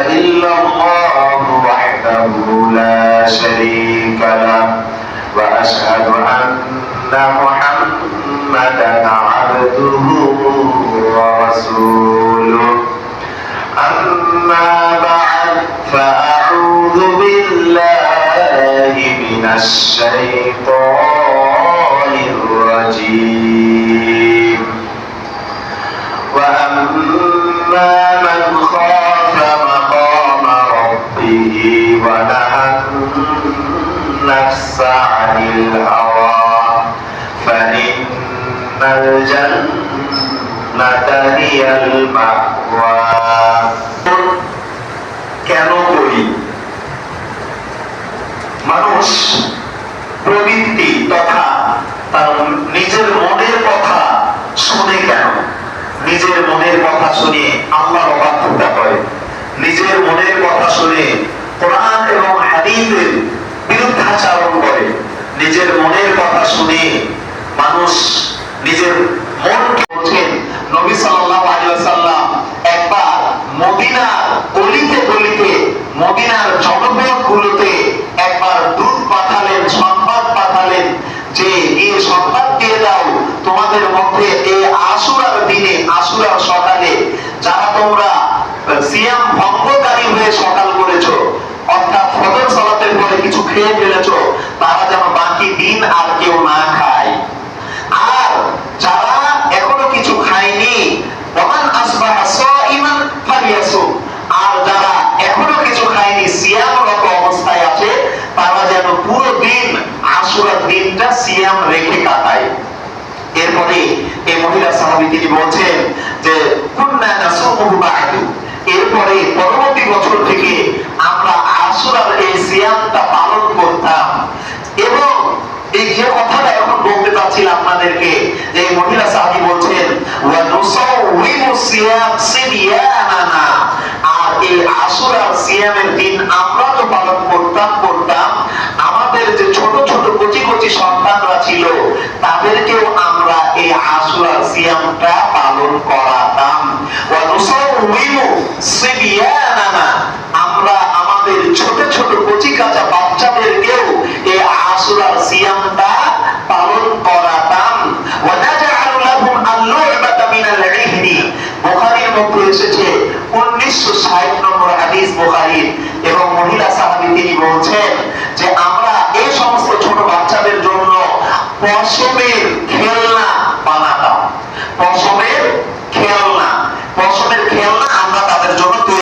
إلا الله وحده لا شريك له وأشهد أن محمدا عبده ورسوله أما بعد فأعوذ بالله من الشيطان الرجيم وأما من خاف مقام ربه ونهى النفس عن الهوى فإن الجنة هي المأوى কেন করি? মানুষ প্রবৃত্তি তথা তার নিজের মনের কথা শুনে কেন? নিজের মনের কথা শুনে আল্লাহর অবাধ্যতা করে, নিজের মনের কথা শুনে কোরআন এবং হাদিসের বিরুদ্ধাচরণ করে, নিজের মনের কথা শুনে মানুষ নিজের মনকে বোঝেন। নবী সাল্লাল্লাহু আলাইহি ওয়াসাল্লাম একবার মদিনার গলিতে গলিতে, মদিনার জনপদগুলোতে একবার দূত পাঠালেন, সংবাদ পাঠালেন যে এই সংবাদ দিয়ে দাও তোমাদের মধ্যে এই আশুরার দিনে, আশুরার সকালে যারা তোমরা সিয়াম ভঙ্গকারী হয়ে সকাল করেছো, অর্থাৎ ফজর সালাতের পরে কিছু খেয়ে ফেলেছো, তারা যেন বাকি দিন আর কেউ না খায়। আর যারা এখনো কিছু খায়নি, ওমান আসবাহা সাইমান ফালিয়াসুম, আর যারা এখনো কিছু খায়নি সিয়ামরত অবস্থায় আছে, তারা যেন পুরো দিন আশুরার দিনটা সিয়াম রেখে কাটায়। এরপরে এই মহিলা সাহাবী তিনি বলছেন যে কুননা নাসুমুহু বা'দু, এরপরে পরবর্তী বছর থেকে আমরা আশুরার এই সিয়ামটা পালন করতাম। এবং এই যে কথাটা এখন বলতে চাচ্ছিলাম আপনাদেরকে, যে মহিলা সাহাবী বলছেন ওয়া নুসাউইমু সিয়াম সিবিয়ানানা, আর এই আশুরার সিয়ামের দিন আমরা তো পালন করতাম, আমাদের যে ছোট ছোট কচি কচি সন্তানরা ছিল তাদেরকেও আমরা এই আশুরার সিয়ামটা পালন করাতাম। ওয়া নুসাউইমু সিবিয়ানানা, আমরা আমাদের ছোট ছোট কচি কাঁচা বাচ্চাদেরকেও এই আশুরার সিয়ামটা পালন করাতাম। ওয়া নাজআলু লাহুম আল-লু'বাতা মিনাল ইহনি, বুখারীর মধ্যে এসেছে 1960 নম্বর হাদিস বুখারীর। এবং মহিলা সাহাবী তিনি বলছেন যে আমরা এই সমস্ত ছোট বাচ্চাদের জন্য পশমের খেলনা বানাতাম, পশমের